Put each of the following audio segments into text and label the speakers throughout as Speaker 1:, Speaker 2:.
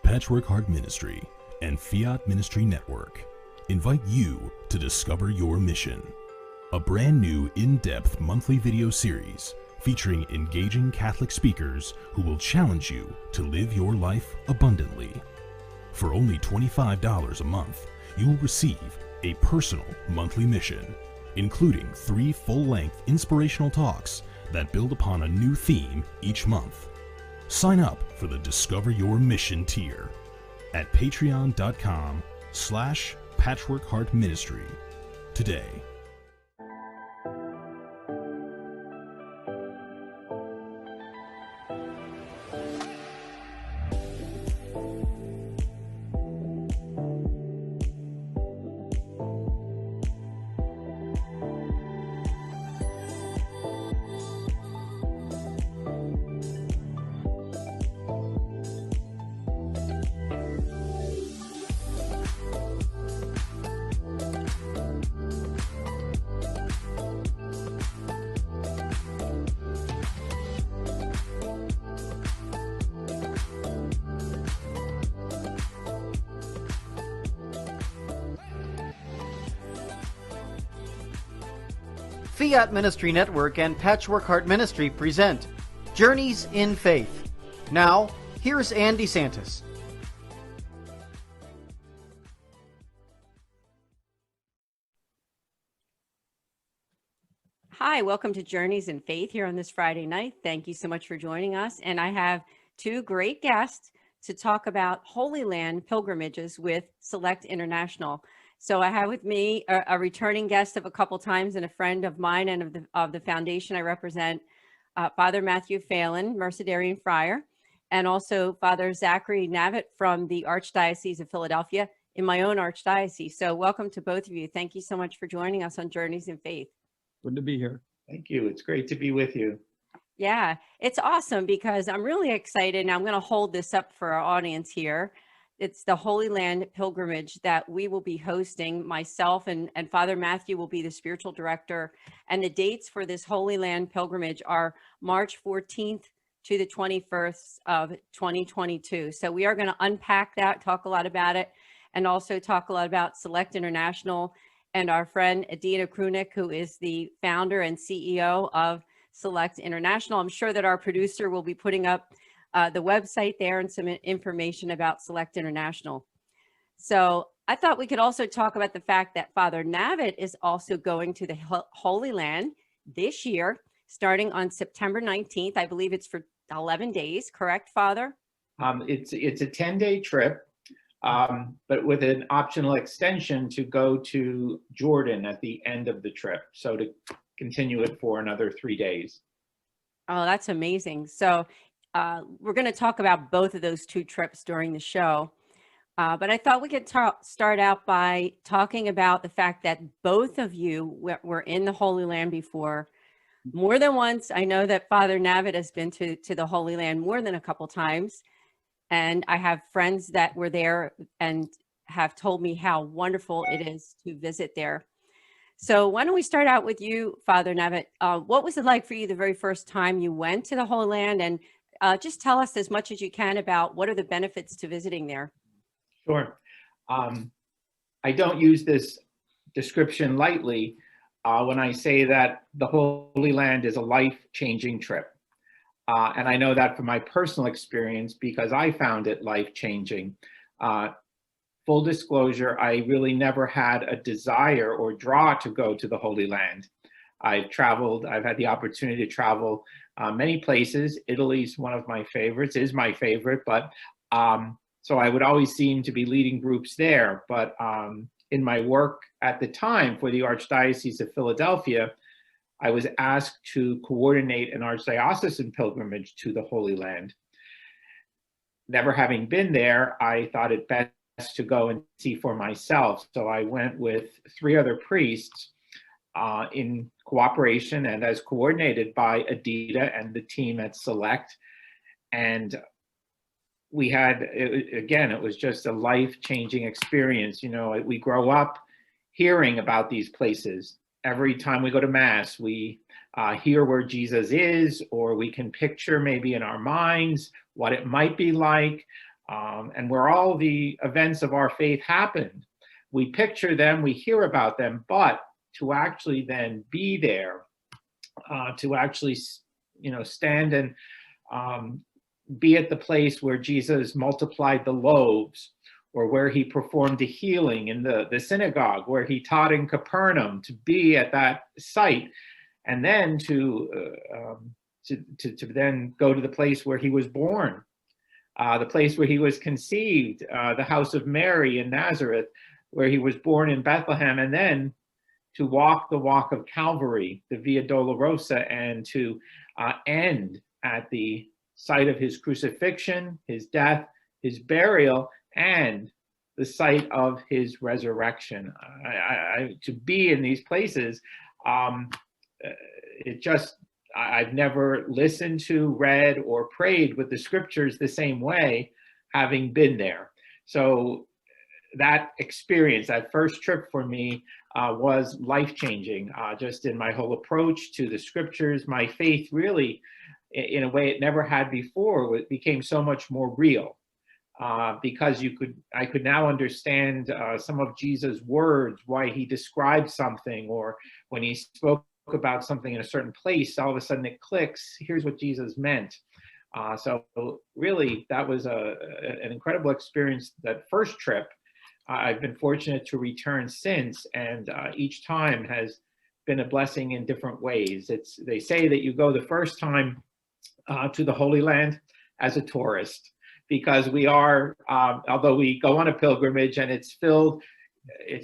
Speaker 1: Patchwork Heart Ministry and Fiat Ministry Network invite you to discover your mission, a brand new in-depth monthly video series featuring engaging Catholic speakers who will challenge you to live your life abundantly. For only $25 a month, you will receive a personal monthly mission, including 3 full-length inspirational talks that build upon a new theme each month. Sign up for the Discover Your Mission tier at patreon.com/patchworkheartministry today.
Speaker 2: Fiat Ministry Network and Patchwork Heart Ministry present Journeys in Faith. Now, here's Andy Santis.
Speaker 3: Hi, welcome to Journeys in Faith here on this Friday night. Thank you so much for joining us. And I have 2 great guests to talk about Holy Land pilgrimages with Select International. So I have with me a returning guest of a couple times and a friend of mine and of the foundation I represent, Father Matthew Phelan, Mercedarian Friar, and also Father Zachary Navit from the Archdiocese of Philadelphia in my own archdiocese. So welcome to both of you. Thank you so much for joining us on Journeys in Faith.
Speaker 4: Good to be here.
Speaker 5: Thank you. It's great to be with you.
Speaker 3: Yeah, it's awesome because I'm really excited. And I'm going to hold this up for our audience here. It's the Holy Land pilgrimage that we will be hosting. Myself and Father Matthew will be the spiritual director. And the dates for this Holy Land pilgrimage are March 14th to the 21st of 2022. So we are going to unpack that, talk a lot about it, and also talk a lot about Select International and our friend Adina Krunik, who is the founder and CEO of Select International. I'm sure that our producer will be putting up the website there and some information about Select International. So I thought we could also talk about the fact that Father Navit is also going to the Holy Land this year, starting on September 19th. I believe it's for 11 days, correct, Father?
Speaker 5: It's a 10-day trip, but with an optional extension to go to Jordan at the end of the trip. So to continue it for another 3 days.
Speaker 3: Oh, that's amazing. So we're going to talk about both of those 2 trips during the show. But I thought we could start out by talking about the fact that both of you were in the Holy Land before more than once. I know that Father Navit has been to the Holy Land more than a couple times. And I have friends that were there and have told me how wonderful it is to visit there. So why don't we start out with you, Father Navit? What was it like for you the very first time you went to the Holy Land? And just tell us as much as you can about what are the benefits to visiting there.
Speaker 5: Sure. I don't use this description lightly when I say that the Holy Land is a life-changing trip. And I know that from my personal experience because I found it life-changing. Full disclosure, I really never had a desire or draw to go to the Holy Land. I've had the opportunity to travel many places. Italy's one of my favorites, is my favorite, but so I would always seem to be leading groups there. But in my work at the time for the Archdiocese of Philadelphia, I was asked to coordinate an Archdiocesan pilgrimage to the Holy Land. Never having been there, I thought it best to go and see for myself. So I went with 3 other priests in cooperation and as coordinated by Adina and the team at Select. And we had, it was just a life-changing experience. You know, we grow up hearing about these places. Every time we go to Mass, we hear where Jesus is, or we can picture maybe in our minds what it might be like. and where all the events of our faith happened. We picture them, we hear about them, but to actually then be there, to actually, stand and be at the place where Jesus multiplied the loaves, or where he performed a healing in the synagogue, where he taught in Capernaum, to be at that site, and then to then go to the place where he was born, the place where he was conceived, the house of Mary in Nazareth, where he was born in Bethlehem, and then to walk the walk of Calvary, the Via Dolorosa, and to end at the site of his crucifixion, his death, his burial, and the site of his resurrection. To be in these places, I've never listened to, read, or prayed with the scriptures the same way, having been there. So that experience, that first trip for me, was life-changing, just in my whole approach to the scriptures. My faith really, in a way it never had before, it became so much more real, because I could now understand some of Jesus' words, why he described something, or when he spoke about something in a certain place, all of a sudden it clicks, here's what Jesus meant. So really, that was an incredible experience, that first trip. I've been fortunate to return since, and each time has been a blessing in different ways. They say that you go the first time to the Holy Land as a tourist, because we are, although we go on a pilgrimage and it's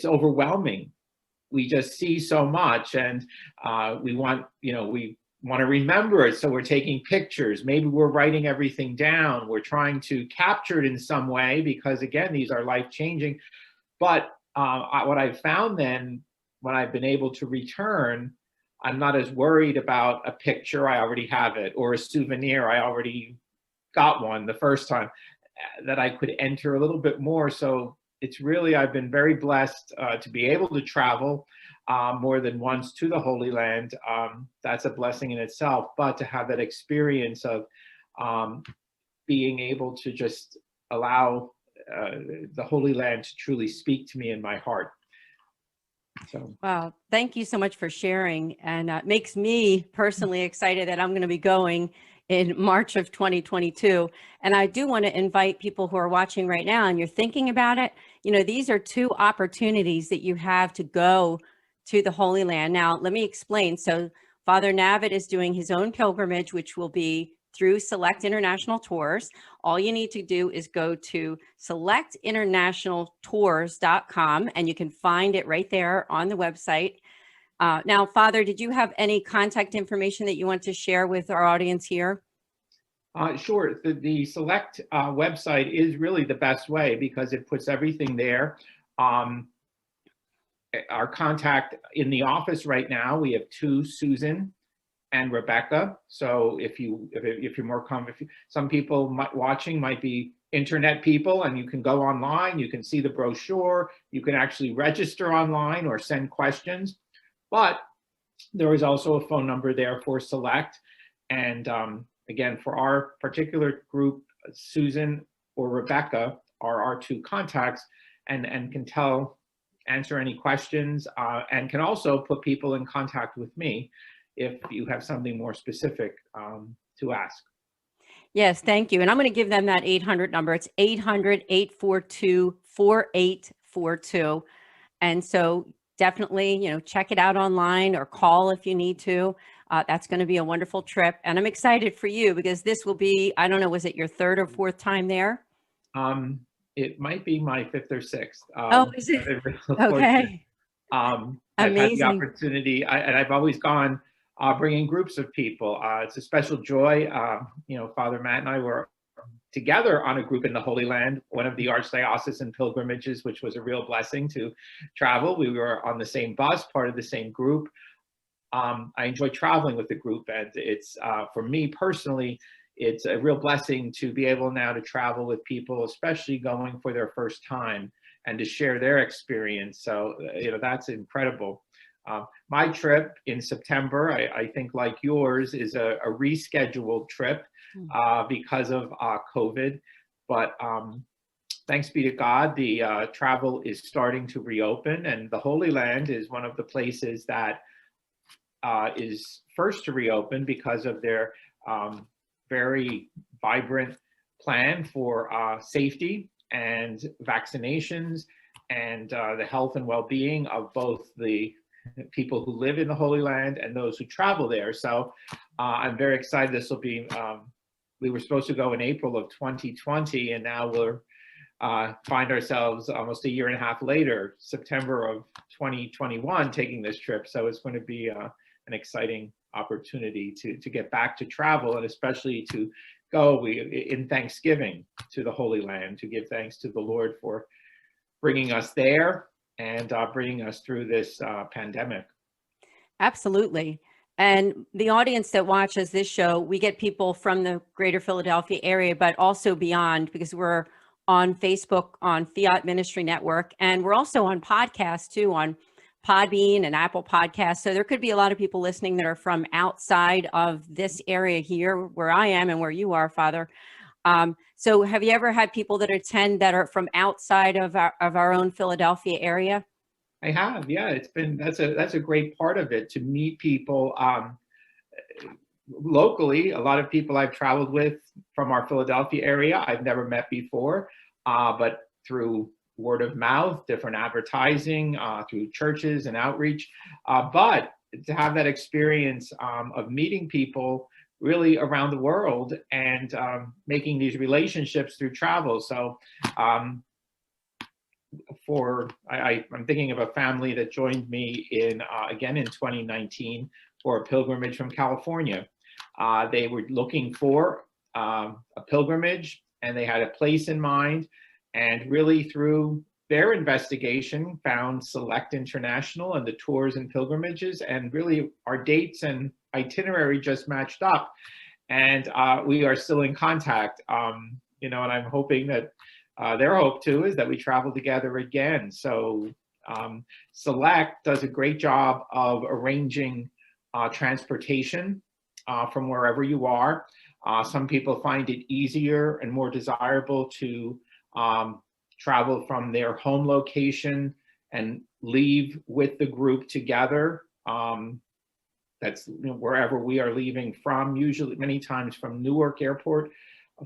Speaker 5: overwhelming. We just see so much, and we want to remember it, so we're taking pictures. Maybe we're writing everything down. We're trying to capture it in some way, because again, these are life-changing. But what I've found then, when I've been able to return, I'm not as worried about a picture, I already have it, or a souvenir, I already got one the first time, that I could enter a little bit more. So it's really, I've been very blessed to be able to travel more than once to the Holy Land. That's a blessing in itself, but to have that experience of being able to just allow the Holy Land to truly speak to me in my heart. So.
Speaker 3: Wow, thank you so much for sharing, and it makes me personally excited that I'm going to be going in March of 2022. And I do want to invite people who are watching right now and you're thinking about it, these are two opportunities that you have to go to the Holy Land. Now, let me explain. So Father Navit is doing his own pilgrimage, which will be through Select International Tours. All you need to do is go to selectinternationaltours.com, and you can find it right there on the website. Now, Father, did you have any contact information that you want to share with our audience here?
Speaker 5: Sure. The Select website is really the best way, because it puts everything there. Our contact in the office right now, we have two, Susan and Rebecca. So if you're more comfortable, some people watching might be internet people, and you can go online, you can see the brochure, you can actually register online or send questions. But there is also a phone number there for Select. And again, for our particular group, Susan or Rebecca are our two contacts, and can answer any questions, and can also put people in contact with me if you have something more specific to ask.
Speaker 3: Yes, thank you. And I'm going to give them that 800 number. It's 800-842-4842. And so definitely, check it out online or call if you need to. That's going to be a wonderful trip. And I'm excited for you, because this will be, I don't know, was it your third or fourth time there?
Speaker 5: It might be my fifth or sixth.
Speaker 3: Oh, is it? Okay.
Speaker 5: I've
Speaker 3: Amazing.
Speaker 5: had the opportunity, and I've always gone bringing groups of people. It's a special joy. Father Matt and I were together on a group in the Holy Land, one of the Archdiocesan pilgrimages, which was a real blessing to travel. We were on the same bus, part of the same group. I enjoy traveling with the group, and it's, for me personally, it's a real blessing to be able now to travel with people, especially going for their first time, and to share their experience. So, that's incredible. My trip in September, I think like yours, is a rescheduled trip because of COVID. But thanks be to God, the travel is starting to reopen, and the Holy Land is one of the places that is first to reopen because of their very vibrant plan for safety and vaccinations and the health and well-being of both the people who live in the Holy Land and those who travel there. So I'm very excited. This will be, we were supposed to go in April of 2020, and now we're find ourselves almost a year and a half later, September of 2021, taking this trip. So it's going to be an exciting opportunity to get back to travel, and especially to go in Thanksgiving to the Holy Land, to give thanks to the Lord for bringing us there and bringing us through this pandemic.
Speaker 3: Absolutely. And the audience that watches this show, we get people from the greater Philadelphia area, but also beyond, because we're on Facebook, on Fiat Ministry Network, and we're also on podcasts too, on Podbean and Apple Podcasts. So there could be a lot of people listening that are from outside of this area here where I am and where you are, Father. So have you ever had people that attend that are from outside of our own Philadelphia area?
Speaker 5: I have, yeah. It's been, that's a great part of it, to meet people locally. A lot of people I've traveled with from our Philadelphia area I've never met before, but through word of mouth, different advertising, through churches and outreach. But to have that experience of meeting people really around the world and making these relationships through travel. So I'm thinking of a family that joined me again in 2019 for a pilgrimage from California. They were looking for a pilgrimage, and they had a place in mind, and really through their investigation found Select International and the tours and pilgrimages, and really our dates and itinerary just matched up, and we are still in contact. And I'm hoping that their hope too is that we travel together again. So Select does a great job of arranging transportation from wherever you are. Some people find it easier and more desirable to travel from their home location and leave with the group together. That's wherever we are leaving from, usually many times from Newark Airport,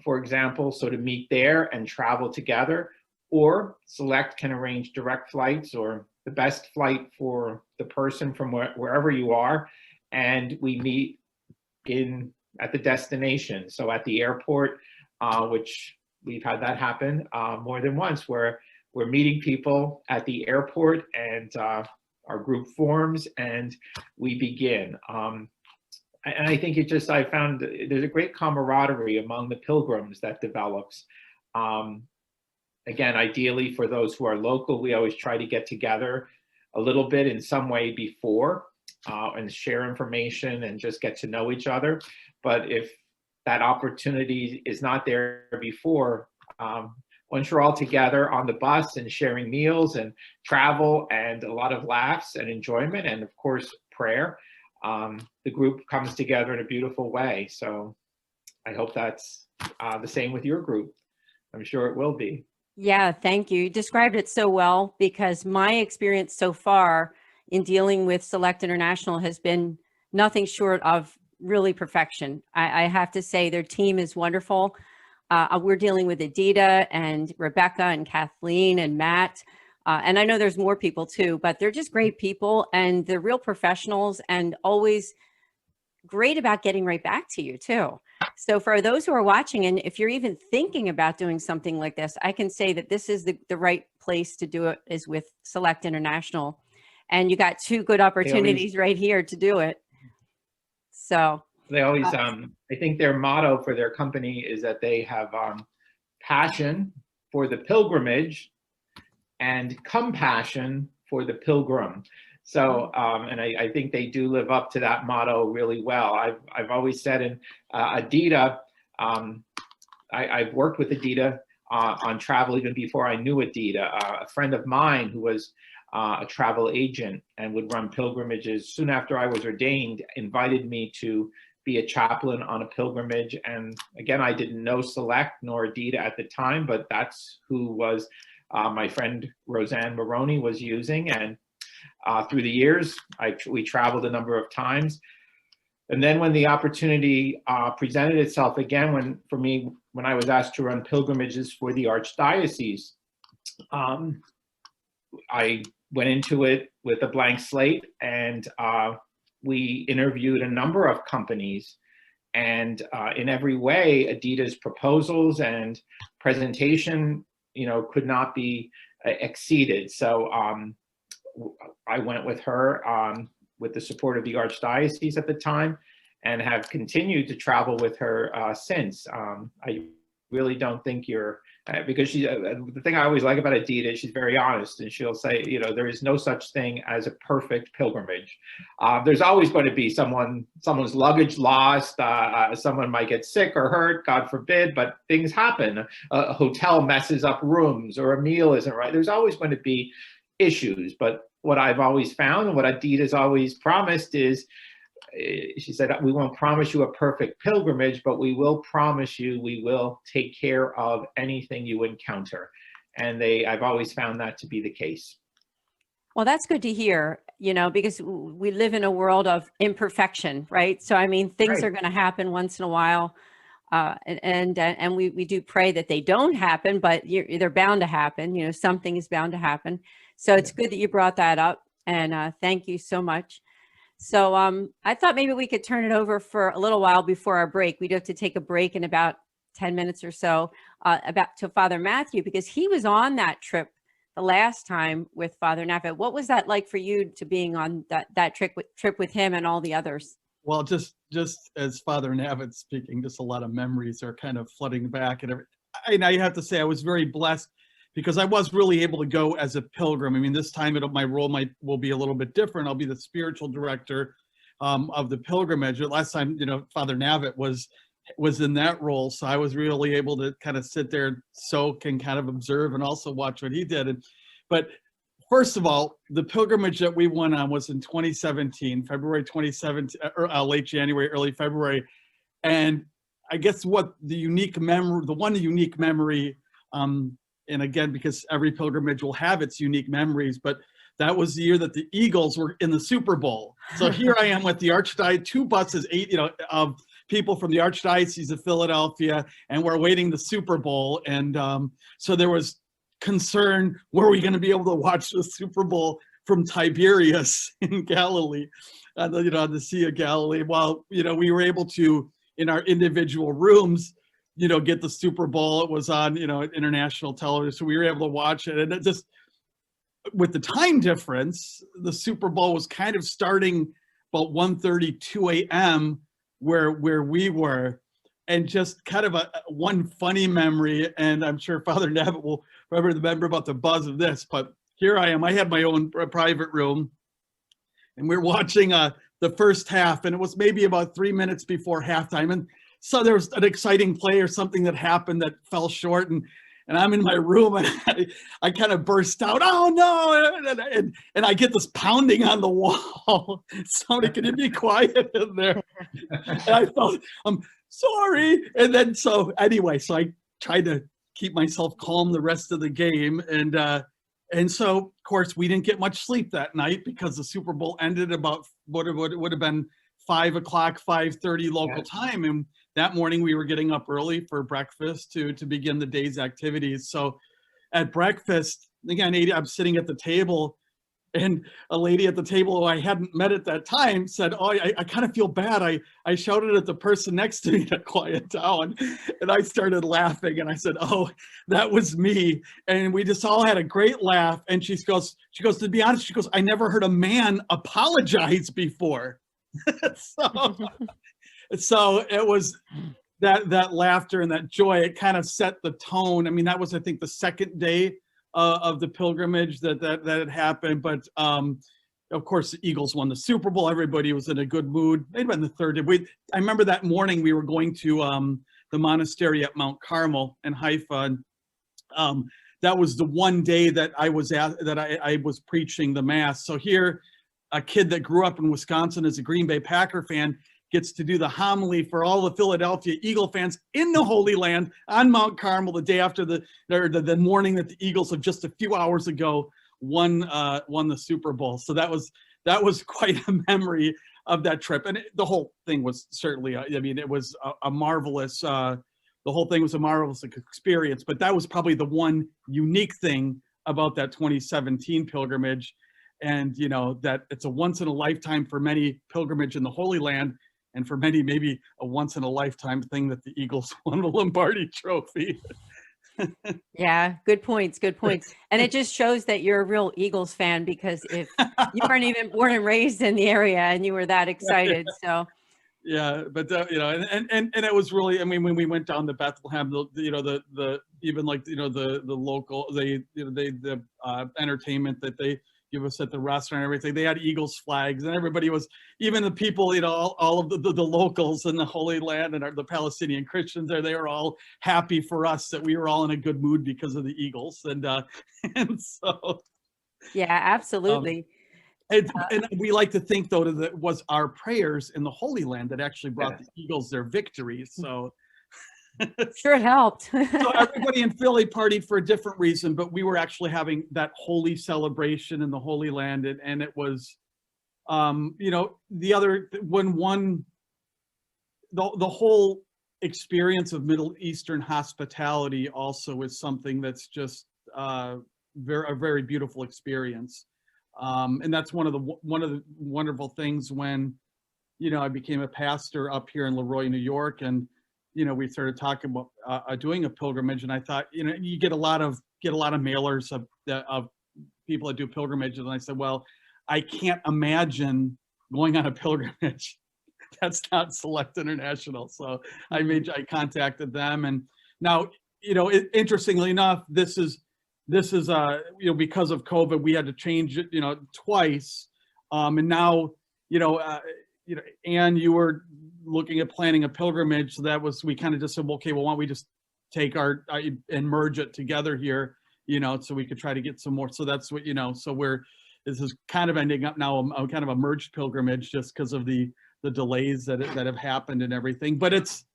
Speaker 5: for example, so to meet there and travel together. Or Select can arrange direct flights, or the best flight for the person from wherever you are, and we meet at the destination. So at the airport, which we've had that happen more than once, where we're meeting people at the airport, and our group forms and we begin. And I think I found there's a great camaraderie among the pilgrims that develops. Again, ideally for those who are local, we always try to get together a little bit in some way before and share information and just get to know each other. But if that opportunity is not there before, once you're all together on the bus and sharing meals and travel and a lot of laughs and enjoyment and of course prayer, the group comes together in a beautiful way. So I hope that's the same with your group. I'm sure it will be.
Speaker 3: Yeah, thank you. You described it so well, because my experience so far in dealing with Select International has been nothing short of really perfection. I have to say their team is wonderful. We're dealing with Adita and Rebecca and Kathleen and Matt. And I know there's more people too, but they're just great people, and they're real professionals and always great about getting right back to you too. So for those who are watching, and if you're even thinking about doing something like this, I can say that this is the right place to do it, is with Select International. And you got two good opportunities right here to do it. So
Speaker 5: they always, I think their motto for their company is that they have passion for the pilgrimage and compassion for the pilgrim. So, and I think they do live up to that motto really well. I've always said in Adita, I've worked with Adita on travel even before I knew Adita. A friend of mine who was a travel agent and would run pilgrimages soon after I was ordained invited me to be a chaplain on a pilgrimage. And again, I didn't know Select nor Adidas at the time, but that's who was my friend Roseanne Maroney was using. And through the years, we traveled a number of times. And then when the opportunity presented itself again, when I was asked to run pilgrimages for the Archdiocese, I went into it with a blank slate, and we interviewed a number of companies, and in every way, Adidas' proposals and presentation, could not be exceeded. So I went with her with the support of the Archdiocese at the time, and have continued to travel with her since. I really don't think because the thing I always like about Adidas, she's very honest, and she'll say, there is no such thing as a perfect pilgrimage. There's always going to be someone's luggage lost, someone might get sick or hurt, God forbid, but things happen. A hotel messes up rooms, or a meal isn't right. There's always going to be issues, but what I've always found and what Adidas always promised is, she said, we won't promise you a perfect pilgrimage, but we will promise you we will take care of anything you encounter. And I've always found that to be the case.
Speaker 3: Well, that's good to hear, because we live in a world of imperfection, right? So, I mean, things are going to happen once in a while. And we do pray that they don't happen, but they're bound to happen. Something is bound to happen. So it's good that you brought that up, and thank you so much. So I thought maybe we could turn it over for a little while before our break. We do have to take a break in about 10 minutes or so to Father Matthew, because he was on that trip the last time with Father Navit. What was that like for you to being on that trip with him and all the others?
Speaker 4: Well, just as Father Navit speaking, just a lot of memories are kind of flooding back. And I have to say I was very blessed, because I was really able to go as a pilgrim. I mean, this time my role will be a little bit different. I'll be the spiritual director of the pilgrimage. Last time, Father Navit was in that role, so I was really able to kind of sit there, soak, and kind of observe, and also watch what he did. But first of all, the pilgrimage that we went on was in 2017, February 2017, late January, early February. And I guess the one unique memory, and again, because every pilgrimage will have its unique memories, but that was the year that the Eagles were in the Super Bowl. So here I am with the Archdiocese, 2 buses, 8, of people from the Archdiocese of Philadelphia, and we're awaiting the Super Bowl. And so there was concern, were we going to be able to watch the Super Bowl from Tiberias in Galilee, on the Sea of Galilee? While, we were able to, in our individual rooms, get the Super Bowl. It was on, international television, so we were able to watch it. And it just, with the time difference, the Super Bowl was kind of starting about 1:32 a.m. where we were. And just kind of one funny memory, and I'm sure Father Navit will remember about the buzz of this, but here I am. I had my own private room, and we're watching the first half, and it was maybe about 3 minutes before halftime. And so there was an exciting play or something that happened that fell short, and I'm in my room, and I kind of burst out, "Oh no!" And I get this pounding on the wall. Somebody, can you be quiet in there? And I felt, I'm sorry. And then so I tried to keep myself calm the rest of the game, and so of course we didn't get much sleep that night, because the Super Bowl ended about what would have been 5 o'clock, 5:30 local time. And that morning we were getting up early for breakfast to begin the day's activities. So at breakfast, again, I'm sitting at the table, and a lady at the table who I hadn't met at that time said, "Oh, I kind of feel bad. I shouted at the person next to me to quiet down." And I started laughing, and I said, "Oh, that was me." And we just all had a great laugh. And she goes, "To be honest," she goes, "I never heard a man apologize before." So it was that laughter and that joy. It kind of set the tone. I mean, that was, I think, the second day of the pilgrimage that had happened. But of course, the Eagles won the Super Bowl. Everybody was in a good mood. It had been the third day. I remember that morning we were going to the monastery at Mount Carmel in Haifa. And that was the one day that I was preaching the Mass. So here, a kid that grew up in Wisconsin as a Green Bay Packer fan gets to do the homily for all the Philadelphia Eagle fans in the Holy Land on Mount Carmel the day after the morning that the Eagles of just a few hours ago won the Super Bowl. So that was quite a memory of that trip. And the whole thing was certainly, it was a marvelous, the whole thing was a marvelous experience, but that was probably the one unique thing about that 2017 pilgrimage. And, that it's a once in a lifetime for many pilgrimage in the Holy Land, and for many, maybe a once in a lifetime thing that the Eagles won the Lombardi Trophy.
Speaker 3: Yeah, good points. And it just shows that you're a real Eagles fan, because if you weren't even born and raised in the area and you were that excited, so.
Speaker 4: Yeah, but and it was really, when we went down to Bethlehem, even like the local, the entertainment that they give us at the restaurant and everything, they had Eagles flags, and everybody was, even the people, all of the locals in the Holy Land and the Palestinian Christians there, they were all happy for us that we were all in a good mood because of the Eagles, and so.
Speaker 3: Yeah, absolutely.
Speaker 4: And we like to think, though, that it was our prayers in the Holy Land that actually brought the Eagles their victory. So
Speaker 3: sure it helped.
Speaker 4: So everybody in Philly partied for a different reason, but we were actually having that holy celebration in the Holy Land, and it was, the whole experience of Middle Eastern hospitality also is something that's just a very beautiful experience. And that's one of the wonderful things when, I became a pastor up here in Leroy, New York, and, we started talking about doing a pilgrimage, and I thought, you get a lot of mailers of people that do pilgrimages, and I said, well, I can't imagine going on a pilgrimage that's not Select International. So I contacted them, and now, interestingly enough, this is because of COVID, we had to change it, twice. And now, Anne, you were looking at planning a pilgrimage. So we kind of just said, well, okay, well, why don't we just take and merge it together here, so we could try to get some more. So that's what, this is kind of ending up now a kind of a merged pilgrimage, just because of the delays that have happened and everything. But it's,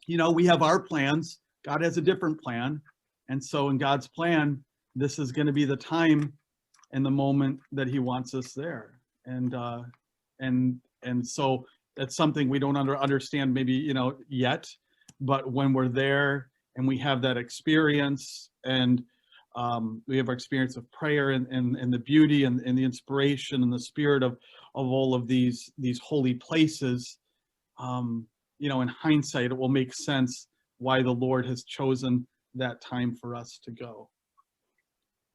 Speaker 4: we have our plans. God has a different plan. And so in God's plan, this is going to be the time and the moment that he wants us there. And so that's something we don't understand maybe, yet, but when we're there and we have that experience, and we have our experience of prayer and the beauty and the inspiration and the spirit of all of these holy places, in hindsight, it will make sense why the Lord has chosen that time for us to go.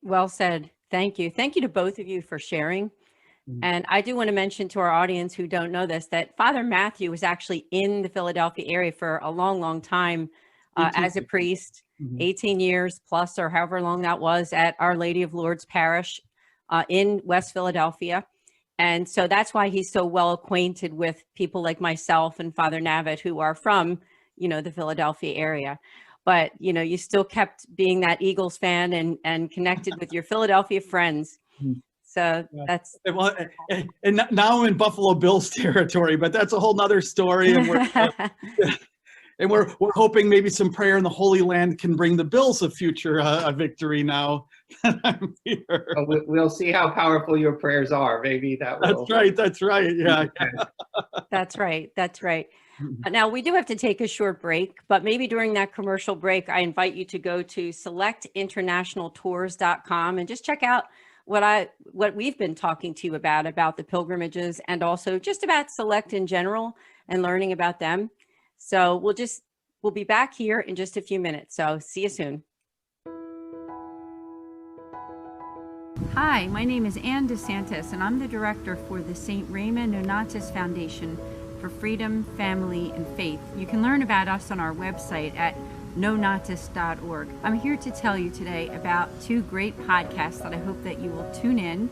Speaker 3: Well said. Thank you. Thank you to both of you for sharing. And I do want to mention to our audience who don't know this, that Father Matthew was actually in the Philadelphia area for a long, long time as a priest, 18 years plus, or however long that was, at Our Lady of Lourdes Parish in West Philadelphia. And so that's why he's so well acquainted with people like myself and Father Navit, who are from, the Philadelphia area. But, you still kept being that Eagles fan and connected with your Philadelphia friends. So that's,
Speaker 4: well, and now I'm in Buffalo Bills territory, but that's a whole nother story. And we're hoping maybe some prayer in the Holy Land can bring the Bills a future victory now that I'm here.
Speaker 5: We'll see how powerful your prayers are. Maybe that will.
Speaker 4: That's right. Yeah.
Speaker 3: That's right. Now, we do have to take a short break, but maybe during that commercial break, I invite you to go to selectinternationaltours.com and just check out what we've been talking to you about the pilgrimages, and also just about Select in general and learning about them. So we'll be back here in just a few minutes. So see you soon. Hi, my name is Anne DeSantis, and I'm the director for the St. Raymond Nonatus Foundation for Freedom, Family, and Faith. You can learn about us on our website at nonatus.org. I'm here to tell you today about two great podcasts that I hope that you will tune in.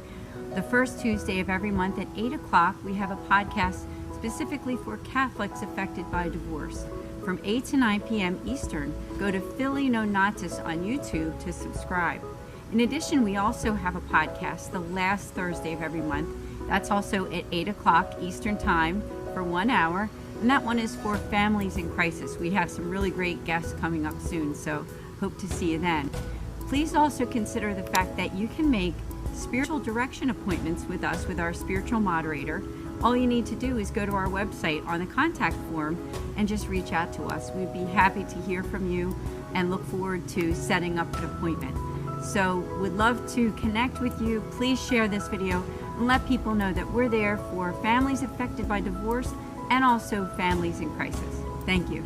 Speaker 3: The first Tuesday of every month at 8 o'clock, we have a podcast specifically for Catholics affected by divorce. From 8 to 9 p.m. Eastern, go to Philly Nonatus on YouTube to subscribe. In addition, we also have a podcast the last Thursday of every month. That's also at 8 o'clock Eastern Time for 1 hour, and that one is for families in crisis. We have some really great guests coming up soon, so hope to see you then. Please also consider the fact that you can make spiritual direction appointments with us, with our spiritual moderator. All you need to do is go to our website on the contact form and just reach out to us. We'd be happy to hear from you and look forward to setting up an appointment. So would love to connect with you. Please share this video and let people know that we're there for families affected by divorce and also families in crisis. Thank you.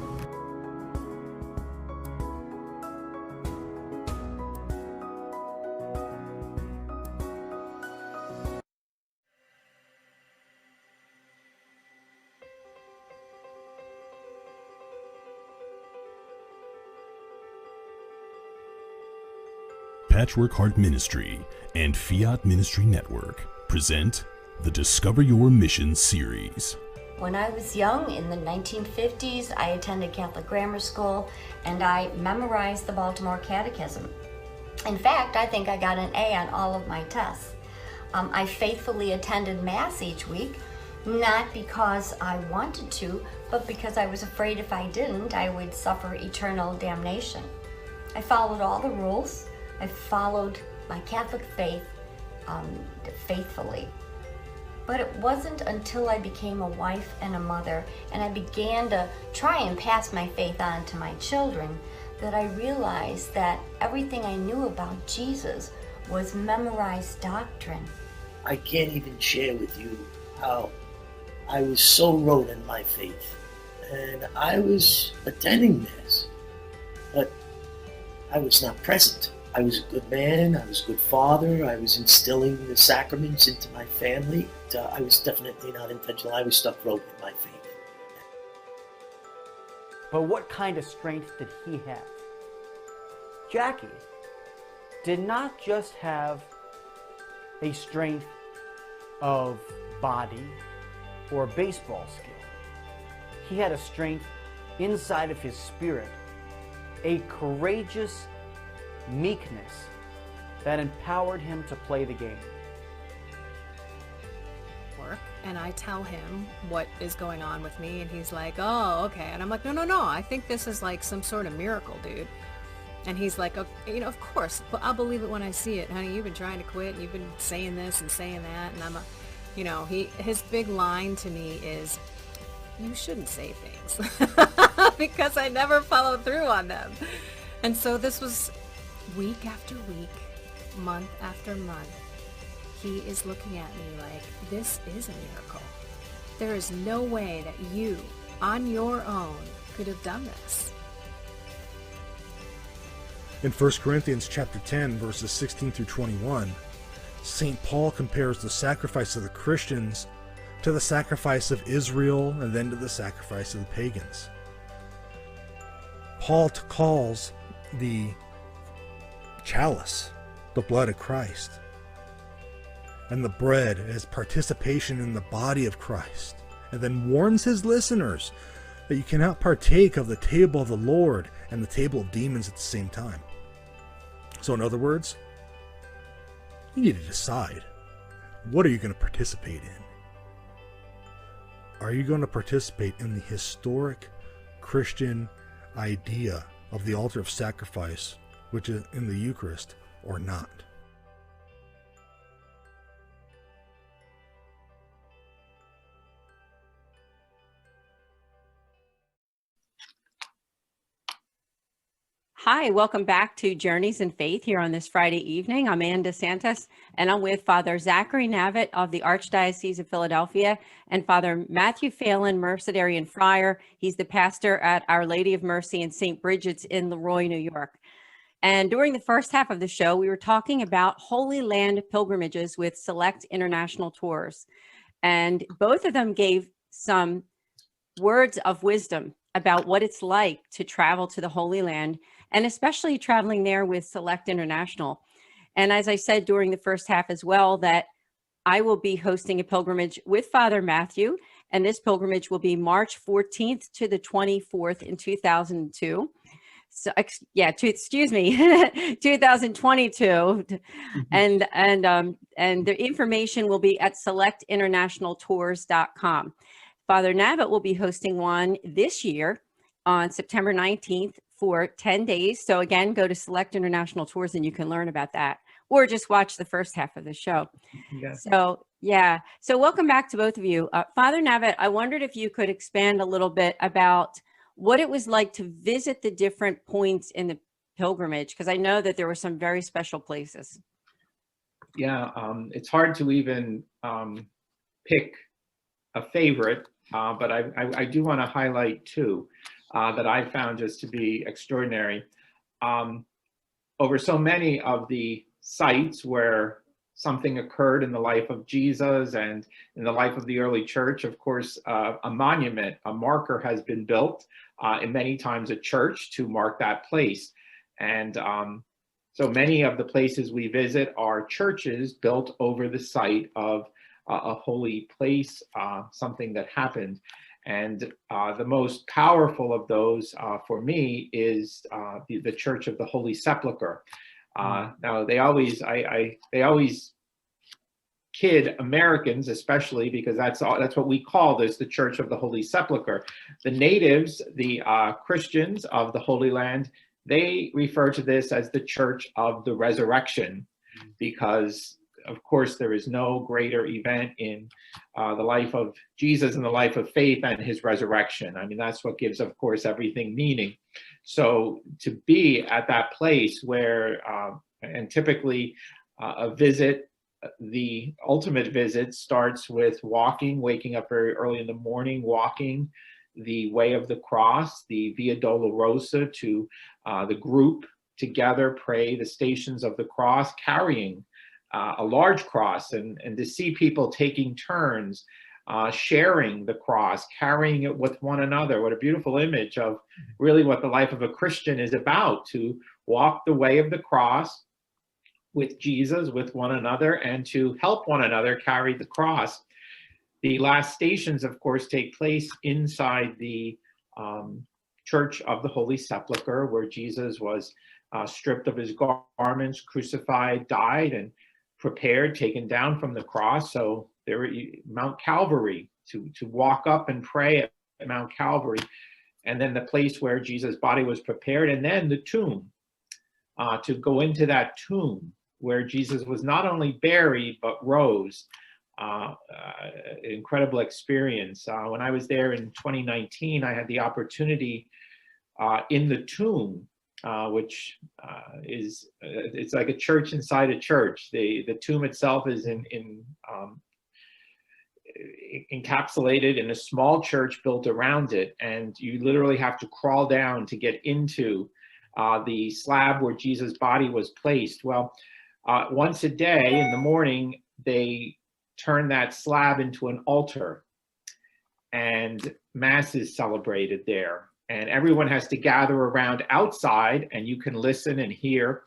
Speaker 1: Patchwork Heart Ministry and Fiat Ministry Network present the Discover Your Mission series.
Speaker 6: When I was young, in the 1950s, I attended Catholic grammar school and I memorized the Baltimore Catechism. In fact, I think I got an A on all of my tests. I faithfully attended Mass each week, not because I wanted to, but because I was afraid if I didn't, I would suffer eternal damnation. I followed all the rules. I followed my Catholic faith faithfully. But it wasn't until I became a wife and a mother and I began to try and pass my faith on to my children that I realized that everything I knew about Jesus was memorized doctrine.
Speaker 7: I can't even share with you how I was so wrote in my faith. And I was attending Mass, but I was not present. I was a good man, I was a good father, I was instilling the sacraments into my family. I was definitely not intentional. I was stuck wrote in my faith.
Speaker 2: But what kind of strength did he have? Jackie did not just have a strength of body or baseball skill. He had a strength inside of his spirit, a courageous meekness that empowered him to play the game.
Speaker 8: And I tell him what is going on with me, and he's like, oh, okay. And I'm like, no, I think this is like some sort of miracle, dude. And he's like, oh, of course, but I'll believe it when I see it. Honey, you've been trying to quit, and you've been saying this and saying that. And I'm his big line to me is, you shouldn't say things because I never follow through on them. And so this was week after week, month after month. He is looking at me like, this is a miracle. There is no way that you, on your own, could have done this.
Speaker 9: In 1 Corinthians chapter 10, verses 16 through 21, St. Paul compares the sacrifice of the Christians to the sacrifice of Israel and then to the sacrifice of the pagans. Paul calls the chalice the blood of Christ, and the bread as participation in the body of Christ, and then warns his listeners that you cannot partake of the table of the Lord and the table of demons at the same time. So in other words, you need to decide, what are you going to participate in? Are you going to participate in the historic Christian idea of the altar of sacrifice, which is in the Eucharist, or not?
Speaker 3: Hi, welcome back to Journeys in Faith here on this Friday evening. I'm Ann DeSantis, and I'm with Father Zachary Navit of the Archdiocese of Philadelphia and Father Matthew Phelan, Mercedarian Friar. He's the pastor at Our Lady of Mercy in St. Bridget's in Leroy, New York. And during the first half of the show, we were talking about Holy Land pilgrimages with Select International Tours. And both of them gave some words of wisdom about what it's like to travel to the Holy Land, and especially traveling there with Select International. And as I said during the first half as well, that I will be hosting a pilgrimage with Father Matthew, and this pilgrimage will be March 14th to the 24th in 2002. So, excuse me, 2022. And the information will be at selectinternationaltours.com. Father Navit will be hosting one this year on September 19th for 10 days. So again, go to Select International Tours and you can learn about that, or just watch the first half of the show.
Speaker 5: Yes.
Speaker 3: So yeah, so welcome back to both of you. Father Navit, I wondered if you could expand a little bit about what it was like to visit the different points in the pilgrimage, because I know that there were some very special places.
Speaker 5: Yeah, it's hard to even pick a favorite, but I do want to highlight two that I found just to be extraordinary. Over so many of the sites where something occurred in the life of Jesus and in the life of the early church, of course, a monument, a marker has been built, and many times a church to mark that place. And so many of the places we visit are churches built over the site of a holy place, something that happened. And the most powerful of those for me is the Church of the Holy Sepulchre. Now they always kid Americans, especially because that's what we call this, the Church of the Holy Sepulchre. The natives, the Christians of the Holy Land, they refer to this as the Church of the Resurrection, because of course there is no greater event in the life of Jesus and the life of faith than his resurrection. I mean, that's what gives, of course, everything meaning. So to be at that place where, and typically a visit, the ultimate visit starts with walking, waking up very early in the morning, walking the way of the cross, the Via Dolorosa, to the group together pray the Stations of the Cross, carrying a large cross, and to see people taking turns, sharing the cross, carrying it with one another. What a beautiful image of really what the life of a Christian is about, to walk the way of the cross with Jesus, with one another, and to help one another carry the cross. The last stations, of course, take place inside the Church of the Holy Sepulchre, where Jesus was stripped of his garments, crucified, died, and prepared, taken down from the cross. So there, Mount Calvary, to walk up and pray at Mount Calvary, and then the place where Jesus' body was prepared, and then the tomb, to go into that tomb where Jesus was not only buried but rose. Incredible experience. When I was there in 2019, I had the opportunity in the tomb, which is it's like a church inside a church. The tomb itself is encapsulated in a small church built around it, and you literally have to crawl down to get into the slab where Jesus' body was placed. Well, once a day in the morning, they turn that slab into an altar, and mass is celebrated there. And everyone has to gather around outside, and you can listen and hear.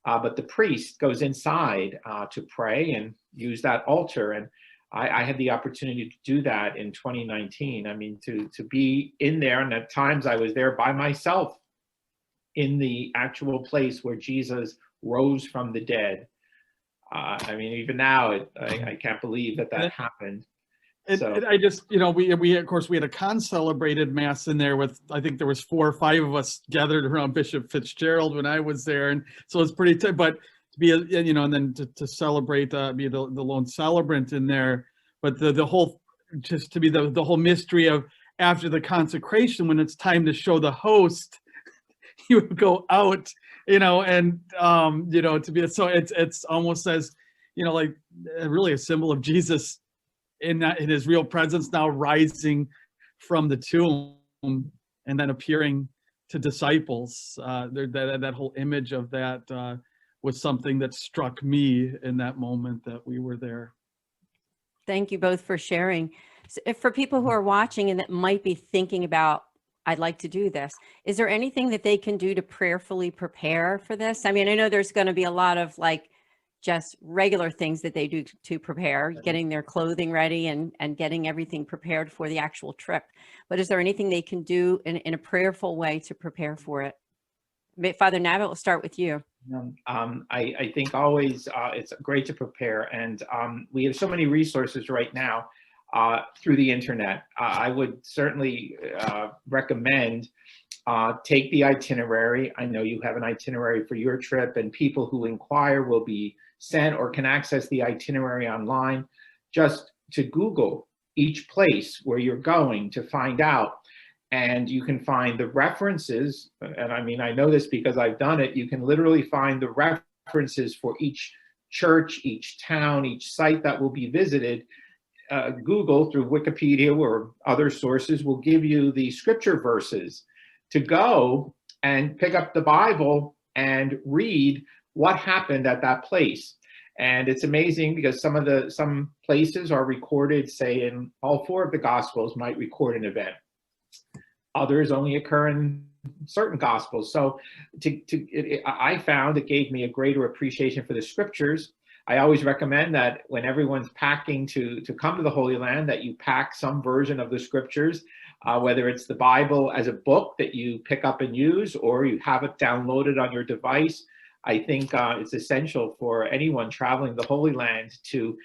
Speaker 5: But the priest goes inside to pray and use that altar. And I had the opportunity to do that in 2019. I mean, to be in there, and at times I was there by myself in the actual place where Jesus rose from the dead. I mean, even now, I can't believe that happened.
Speaker 4: I just, we of course we had a concelebrated mass in there with, I think there was 4 or 5 of us gathered around Bishop Fitzgerald when I was there, and so it's pretty. But to be, and then to celebrate, be the lone celebrant in there, but the whole, just to be the whole mystery of after the consecration, when it's time to show the host, you would go out, and to be, so it's almost as, like really a symbol of Jesus in his real presence, now rising from the tomb and then appearing to disciples. That whole image of that was something that struck me in that moment that we were there.
Speaker 3: Thank you both for sharing. So for people who are watching and that might be thinking about, I'd like to do this, is there anything that they can do to prayerfully prepare for this? I mean, I know there's going to be a lot of just regular things that they do to prepare, getting their clothing ready and getting everything prepared for the actual trip. But is there anything they can do in a prayerful way to prepare for it? Father Navit, we'll start with you.
Speaker 5: I think always it's great to prepare, and we have so many resources right now. through the internet. I would certainly recommend take the itinerary. I know you have an itinerary for your trip, and people who inquire will be sent or can access the itinerary online. Just to Google each place where you're going to find out. And you can find the references, and I mean, I know this because I've done it. You can literally find the references for each church, each town, each site that will be visited. Google, through Wikipedia or other sources, will give you the scripture verses to go and pick up the Bible and read what happened at that place. And it's amazing because some places are recorded, say in all 4 of the Gospels might record an event. Others only occur in certain Gospels. So I found it gave me a greater appreciation for the scriptures. I always recommend that when everyone's packing to come to the Holy Land, that you pack some version of the scriptures, whether it's the Bible as a book that you pick up and use, or you have it downloaded on your device. I think it's essential for anyone traveling the Holy Land to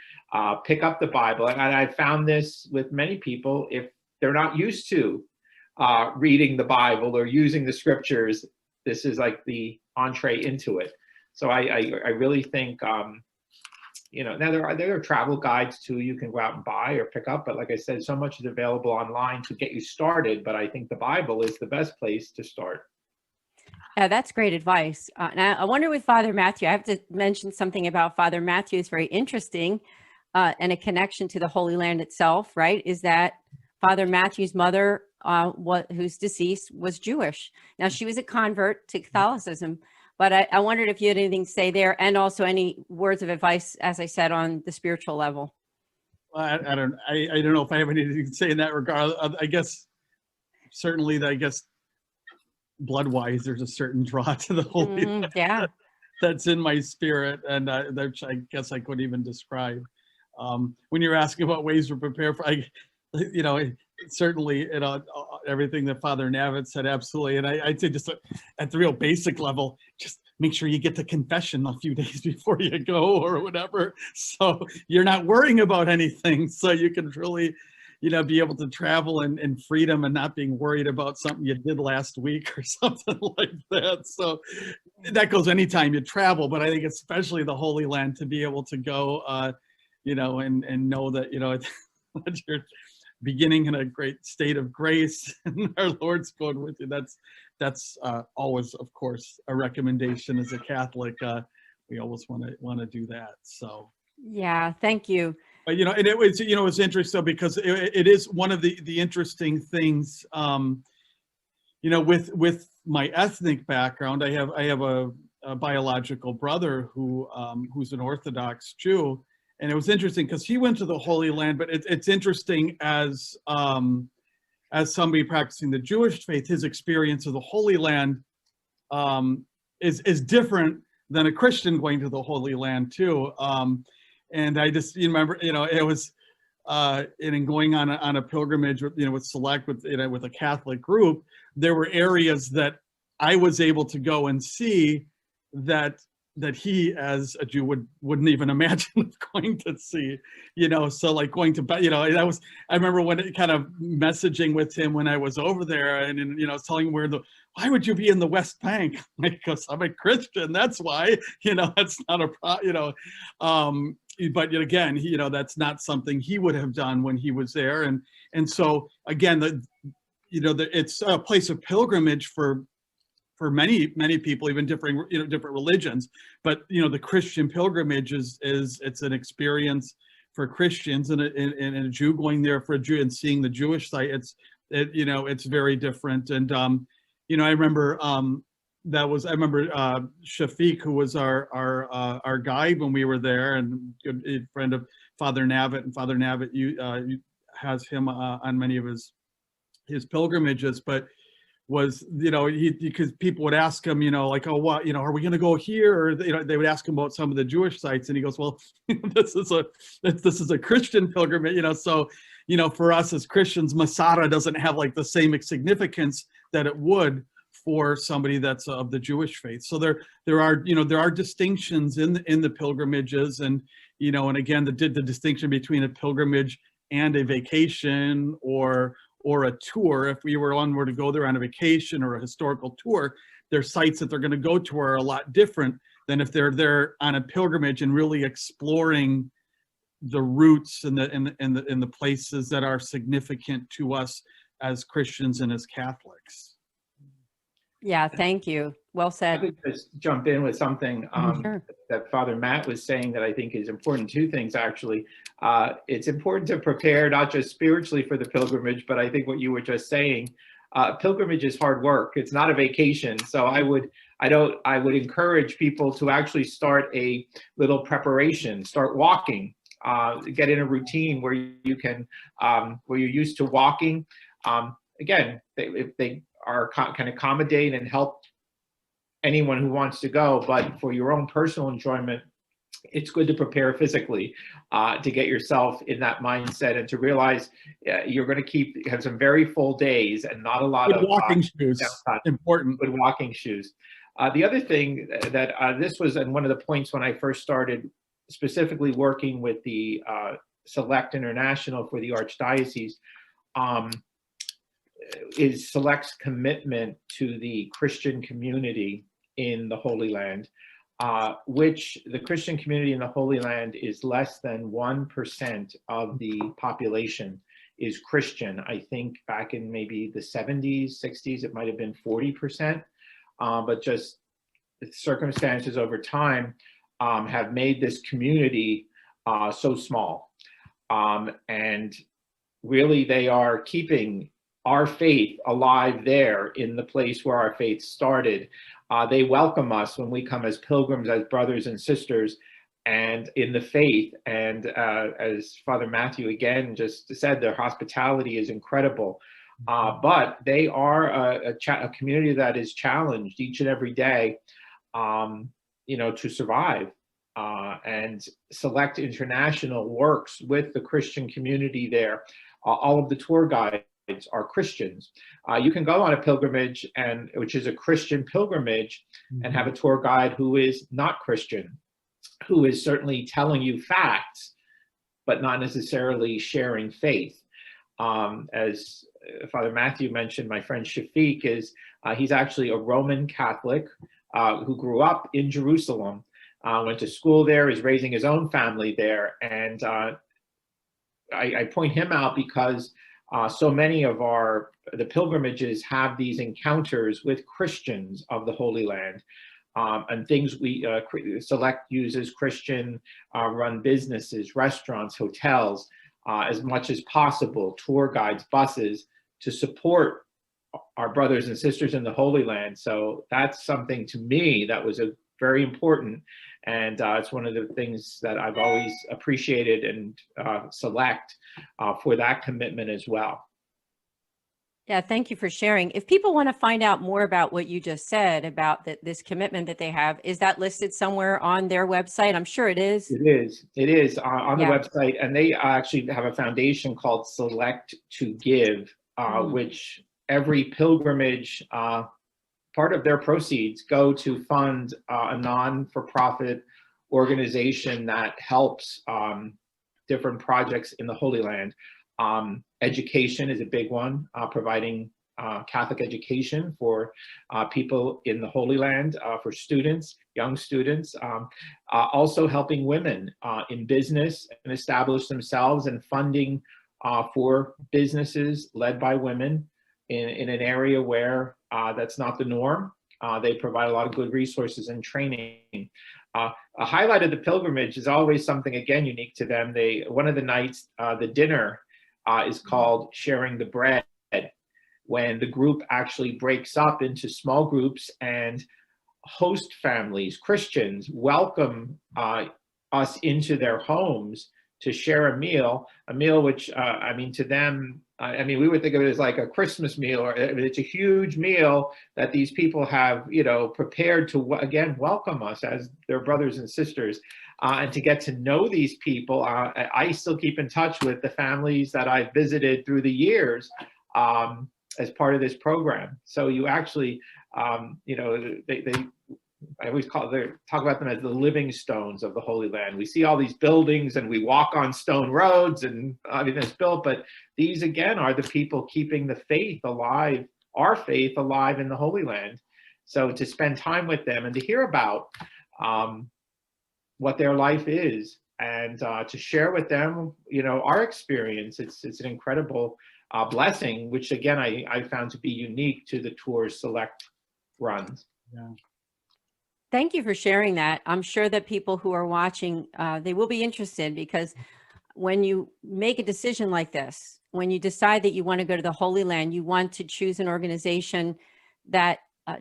Speaker 5: pick up the Bible. And I found this with many people, if they're not used to reading the Bible or using the scriptures, this is like the entree into it. So I really think, now there are travel guides too you can go out and buy or pick up, but like I said, so much is available online to get you started. But I think the Bible is the best place to start.
Speaker 3: Yeah, that's great advice. And I wonder with Father Matthew, I have to mention something about Father Matthew. It's very interesting and a connection to the Holy Land itself, right? Is that Father Matthew's mother, who's deceased, was Jewish. Now, she was a convert to Catholicism, but I wondered if you had anything to say there, and also any words of advice, as I said, on the spiritual level.
Speaker 4: I don't know if I have anything to say in that regard. I guess certainly blood-wise, there's a certain draw to the Holy Land,
Speaker 3: yeah,
Speaker 4: that's in my spirit, and that I guess I couldn't even describe. When you're asking about ways to prepare for, certainly, everything that Father Navit said, absolutely. And I'd say just at the real basic level, just make sure you get to confession a few days before you go or whatever, so you're not worrying about anything, so you can really be able to travel in freedom and not being worried about something you did last week or something like that. So that goes anytime you travel, but I think especially the Holy Land, to be able to go, and know that, that you're beginning in a great state of grace and our Lord's going with you. That's always, of course, a recommendation as a Catholic. We always want to do that. So.
Speaker 3: Yeah, thank you.
Speaker 4: But, and it was, it's interesting because it is one of the interesting things, with my ethnic background. I have a biological brother who's an Orthodox Jew, and it was interesting because he went to the Holy Land. But it's interesting as somebody practicing the Jewish faith, his experience of the Holy Land is different than a Christian going to the Holy Land too. And I just remember, it was in going on a pilgrimage, with Select with a Catholic group. There were areas that I was able to go and see that he, as a Jew, wouldn't even imagine going to see. So like going to, I remember when kind of messaging with him when I was over there, and telling him why would you be in the West Bank? Because I'm a Christian, that's why. That's not a problem. But again, that's not something he would have done when he was there, and so again, it's a place of pilgrimage for many people, even different religions. But the Christian pilgrimage is it's an experience for Christians, and a Jew going there for a Jew and seeing the Jewish site. It's very different. And I remember. I remember Shafiq, who was our guide when we were there, and a friend of Father Navit, and Father Navit has him on many of his pilgrimages. But was because people would ask him, like, oh, what, are we going to go here? Or they would ask him about some of the Jewish sites, and he goes, well, this is a Christian pilgrimage, So for us as Christians, Masada doesn't have like the same significance that it would for somebody that's of the Jewish faith. So there are distinctions in the pilgrimages, and and again the distinction between a pilgrimage and a vacation or a tour. If we were to go there on a vacation or a historical tour, their sites that they're going to go to are a lot different than if they're there on a pilgrimage and really exploring the roots and the places that are significant to us as Christians and as Catholics.
Speaker 3: Yeah, thank you. Well
Speaker 5: I
Speaker 3: said.
Speaker 5: could just jump in with something
Speaker 3: Sure.
Speaker 5: that Father Matt was saying that I think is important. Two things, actually. It's important to prepare not just spiritually for the pilgrimage, but I think what you were just saying, pilgrimage is hard work. It's not a vacation. So I would encourage people to actually start a little preparation, start walking, get in a routine where you can, where you're used to walking. Again, if they can accommodate and help anyone who wants to go, but for your own personal enjoyment, it's good to prepare physically, to get yourself in that mindset and to realize you're going to have some very full days and not a lot of
Speaker 4: walking shoes. Important.
Speaker 5: Good walking shoes. The other thing that this was, and one of the points when I first started specifically working with the Select International for the Archdiocese, is Select's commitment to the Christian community in the Holy Land, which the Christian community in the Holy Land is less than 1% of the population is Christian. I think back in maybe the 70s, 60s, it might have been 40%, but just circumstances over time have made this community so small. And really they are keeping our faith alive there in the place where our faith started. They welcome us when we come as pilgrims, as brothers and sisters, and in the faith. And as Father Matthew again just said, their hospitality is incredible. But they are a community that is challenged each and every day, to survive. And Select International works with the Christian community there. All of the tour guides are Christians. You can go on a pilgrimage, which is a Christian pilgrimage, and have a tour guide who is not Christian, who is certainly telling you facts, but not necessarily sharing faith. As Father Matthew mentioned, my friend Shafiq he's actually a Roman Catholic who grew up in Jerusalem, went to school there, is raising his own family there, and I point him out because so many of the pilgrimages have these encounters with Christians of the Holy Land, and things Select uses Christian run businesses, restaurants, hotels, as much as possible, tour guides, buses, to support our brothers and sisters in the Holy Land. So that's something to me that was very important. And it's one of the things that I've always appreciated and Select for that commitment as well.
Speaker 3: Yeah, thank you for sharing. If people want to find out more about what you just said about this commitment that they have, is that listed somewhere on their website? I'm sure it is.
Speaker 5: It is on the website, and they actually have a foundation called Select to Give, which every pilgrimage, part of their proceeds go to fund a non-for-profit organization that helps different projects in the Holy Land. Education is a big one, providing Catholic education for people in the Holy Land, for students, young students, also helping women in business and establish themselves, and funding for businesses led by women in an area where that's not the norm. They provide a lot of good resources and training. A highlight of the pilgrimage is always something, again, unique to them. One of the nights, the dinner is called Sharing the Bread, when the group actually breaks up into small groups and host families, Christians, welcome us into their homes to share a meal which, to them, we would think of it as like a Christmas meal, or it's a huge meal that these people have, prepared to, again, welcome us as their brothers and sisters, and to get to know these people. I still keep in touch with the families that I've visited through the years as part of this program. So you actually, I always talk about them as the living stones of the Holy Land. We see all these buildings and we walk on stone roads and everything is built, but these again are the people keeping the faith alive, our faith alive in the Holy Land. So to spend time with them and to hear about what their life is, and to share with them, our experience, it's an incredible blessing, which again, I found to be unique to the Tours Select runs.
Speaker 4: Yeah.
Speaker 3: Thank you for sharing that. I'm sure that people who are watching, they will be interested, because when you make a decision like this, when you decide that you want to go to the Holy Land, you want to choose an organization that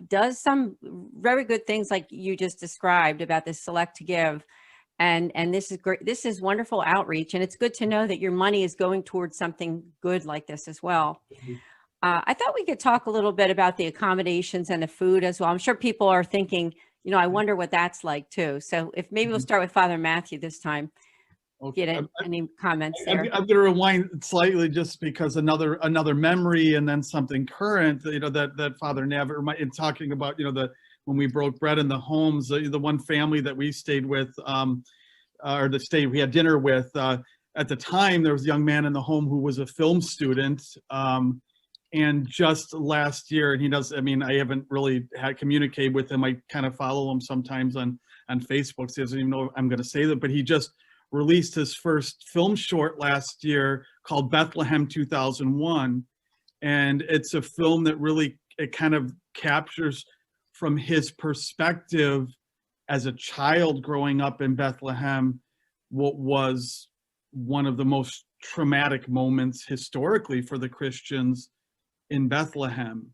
Speaker 3: does some very good things like you just described about the Select to Give. And this is great. This is wonderful outreach. And it's good to know that your money is going towards something good like this as well. I thought we could talk a little bit about the accommodations and the food as well. I'm sure people are thinking, I wonder what that's like too. So if maybe we'll start with Father Matthew this time.
Speaker 4: Okay.
Speaker 3: Get any comments there?
Speaker 4: I'm going to rewind slightly just because another memory and then something current, that Father Navit in talking about, when we broke bread in the homes, the one family that we stayed with, we had dinner with, at the time, there was a young man in the home who was a film student. And just last year, and I haven't really had communicated with him. I kind of follow him sometimes on Facebook. So he doesn't even know I'm going to say that, but he just released his first film short last year called Bethlehem 2001. And it's a film that really, it kind of captures from his perspective as a child growing up in Bethlehem, what was one of the most traumatic moments historically for the Christians in Bethlehem.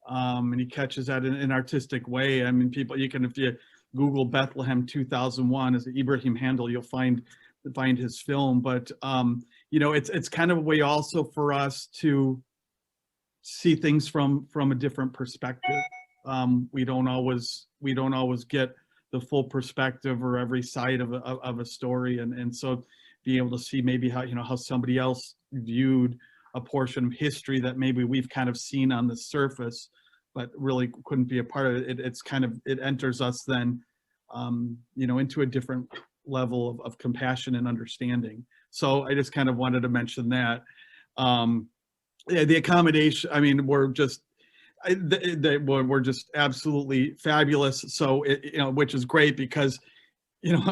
Speaker 4: And he catches that in an artistic way. People, if you Google Bethlehem 2001 as Ibrahim Handel, you'll find his film. But it's kind of a way also for us to see things from a different perspective. We don't always get the full perspective or every side of a story, and so being able to see maybe how somebody else viewed a portion of history that maybe we've kind of seen on the surface, but really couldn't be a part of it. It enters us then, into a different level of compassion and understanding. So I just kind of wanted to mention that. The accommodation, we're just absolutely fabulous. So which is great because,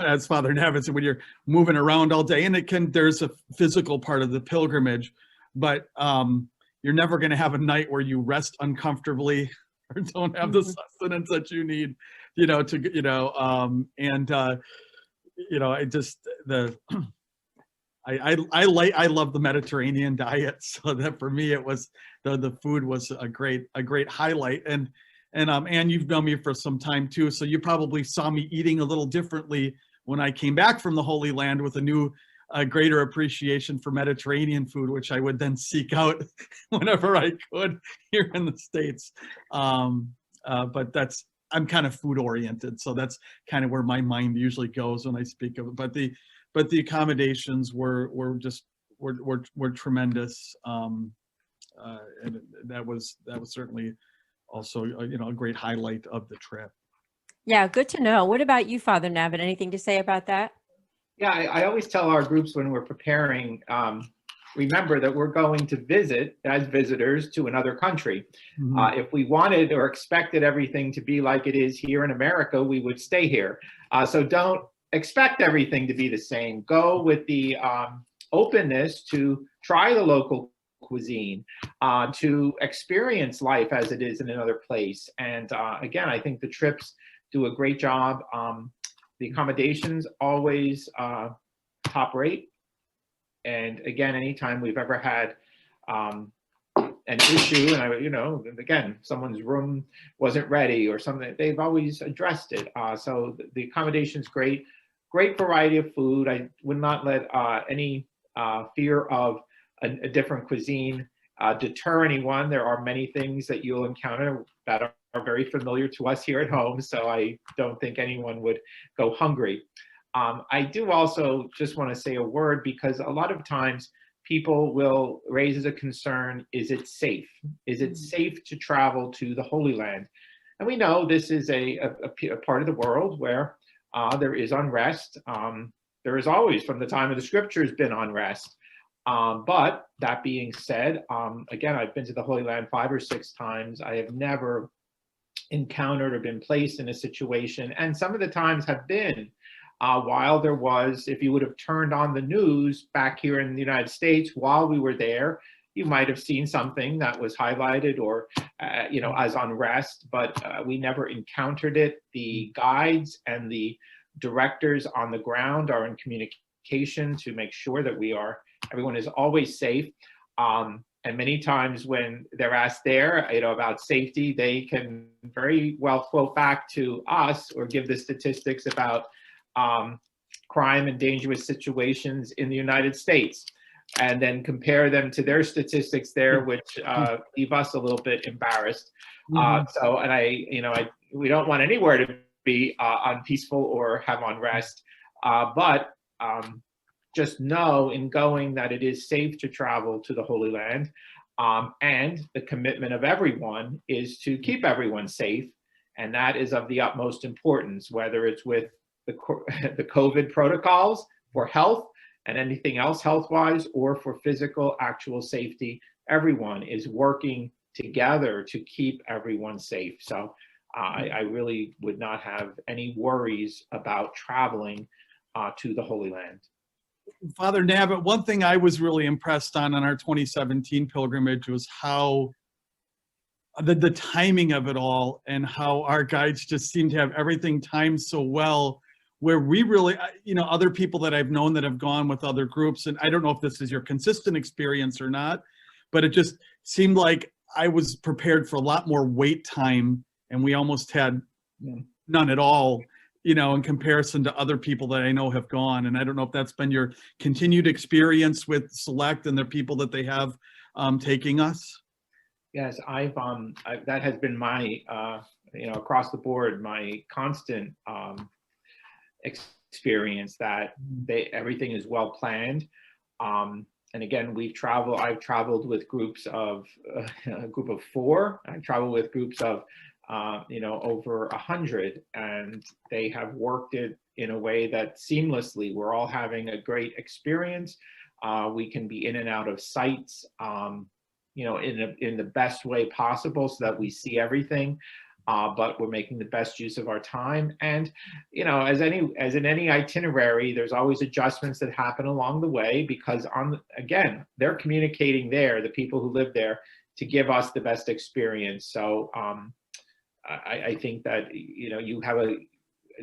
Speaker 4: as Father Navit said, when you're moving around all day, and there's a physical part of the pilgrimage, but you're never going to have a night where you rest uncomfortably or don't have the sustenance that you need, I love the Mediterranean diet, so that for me it was the food was a great highlight. And you've known me for some time too, so you probably saw me eating a little differently when I came back from the Holy Land with a greater appreciation for Mediterranean food, which I would then seek out whenever I could here in the States. But I'm kind of food oriented, so that's kind of where my mind usually goes when I speak of it. But the accommodations were tremendous, and that was certainly also a great highlight of the trip.
Speaker 3: Yeah, good to know. What about you, Father Navit? Anything to say about that?
Speaker 5: Yeah, I always tell our groups when we're preparing, remember that we're going to visit as visitors to another country.
Speaker 4: Mm-hmm.
Speaker 5: If we wanted or expected everything to be like it is here in America, we would stay here. So don't expect everything to be the same. Go with the openness to try the local cuisine, to experience life as it is in another place. And again, I think the trips do a great job. The accommodations always top rate. And again, anytime we've ever had an issue, and again, someone's room wasn't ready or something, they've always addressed it. So the accommodation's great variety of food. I would not let any fear of a different cuisine deter anyone. There are many things that you'll encounter that are very familiar to us here at home, so I don't think anyone would go hungry. I do also just want to say a word, because a lot of times people will raise as a concern, is it safe? Is it safe to travel to the Holy Land? And we know this is a part of the world where there is unrest. There is always, from the time of the scriptures, been unrest. But that being said, again, I've been to the Holy Land 5 or 6 times. I have never encountered or been placed in a situation, and some of the times have been while there was, if you would have turned on the news back here in the United States while we were there, you might have seen something that was highlighted or, as unrest, but we never encountered it. The guides and the directors on the ground are in communication to make sure that everyone is always safe. And many times when they're asked there, about safety, they can very well quote back to us or give the statistics about crime and dangerous situations in the United States, and then compare them to their statistics there, which leave us a little bit embarrassed. We don't want anywhere to be unpeaceful or have unrest, but just know in going that it is safe to travel to the Holy Land, and the commitment of everyone is to keep everyone safe, and that is of the utmost importance, whether it's with the COVID protocols for health and anything else health-wise, or for physical actual safety. Everyone is working together to keep everyone safe. So I really would not have any worries about traveling to the Holy Land.
Speaker 4: Father Navit, one thing I was really impressed on our 2017 pilgrimage was how the timing of it all, and how our guides just seem to have everything timed so well, where we really, other people that I've known that have gone with other groups, and I don't know if this is your consistent experience or not, but it just seemed like I was prepared for a lot more wait time, and we almost had none at all, in comparison to other people that I know have gone. And I don't know if that's been your continued experience with Select and the people that they have taking us.
Speaker 5: Yes, that has been my, across the board, my constant experience, that everything is well planned. And again, I've traveled with groups of, a group of 4. I've traveled with groups of, over 100, and they have worked it in a way that seamlessly we're all having a great experience. We can be in and out of sites, in the best way possible, so that we see everything. But we're making the best use of our time. And, as in any itinerary, there's always adjustments that happen along the way, because again, they're communicating there, the people who live there, to give us the best experience. So I think that, you have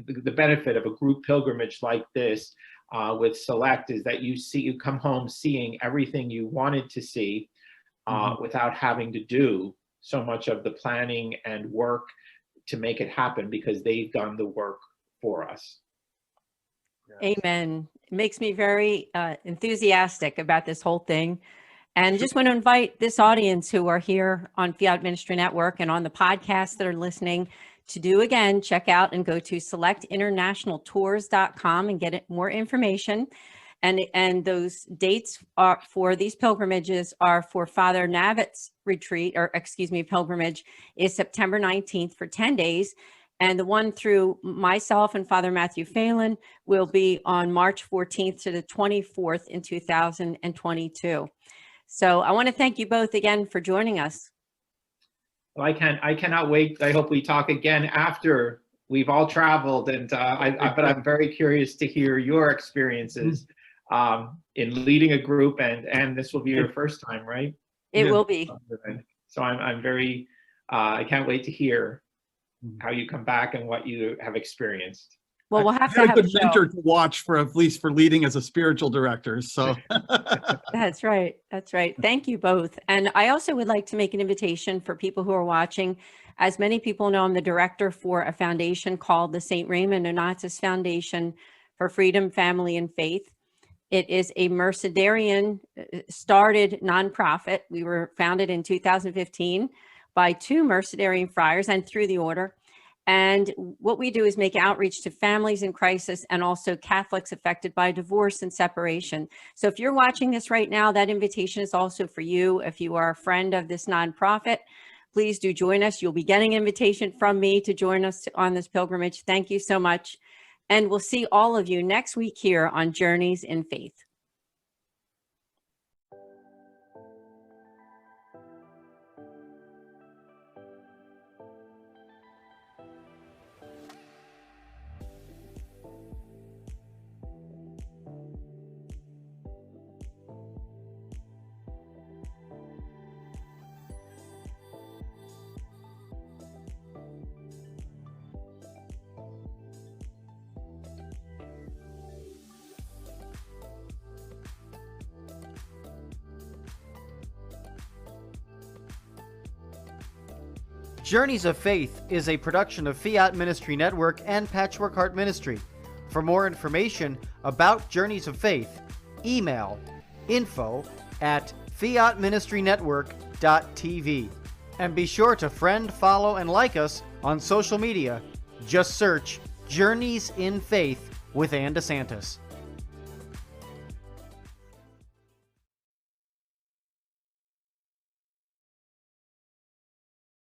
Speaker 5: the benefit of a group pilgrimage like this with Select, is that you come home seeing everything you wanted to see without having to do so much of the planning and work to make it happen, because they've done the work for us.
Speaker 3: Amen. It makes me very enthusiastic about this whole thing. And just want to invite this audience who are here on Fiat Ministry Network and on the podcast that are listening to check out and go to selectinternationaltours.com and get more information. And those dates are for these pilgrimages are for Father Navit's pilgrimage is September 19th for 10 days. And the one through myself and Father Matthew Phelan will be on March 14th to the 24th in 2022. So I want to thank you both again for joining us.
Speaker 5: Well, I cannot wait. I hope we talk again after we've all traveled, and but I'm very curious to hear your experiences in leading a group, and this will be your first time, right?
Speaker 3: It will be.
Speaker 5: So I'm very, I can't wait to hear how you come back and what you have experienced.
Speaker 3: Well, we'll have to have a
Speaker 4: good mentor to watch at least for leading as a spiritual director. So
Speaker 3: That's right. That's right. Thank you both. And I also would like to make an invitation for people who are watching. As many people know, I'm the director for a foundation called the St. Raymond Donatus Foundation for Freedom, Family, and Faith. It is a Mercedarian started nonprofit. We were founded in 2015 by 2 Mercedarian friars and through the order. And what we do is make outreach to families in crisis and also Catholics affected by divorce and separation. So if you're watching this right now, that invitation is also for you. If you are a friend of this nonprofit, Please do join us. You'll be getting an invitation from me to join us on this pilgrimage. Thank you so much. And we'll see all of you next week here on Journeys in Faith.
Speaker 2: Journeys of Faith is a production of Fiat Ministry Network and Patchwork Heart Ministry. For more information about Journeys of Faith, email info@fiatministrynetwork.tv. And be sure to friend, follow, and like us on social media. Just search Journeys in Faith with Ann DeSantis.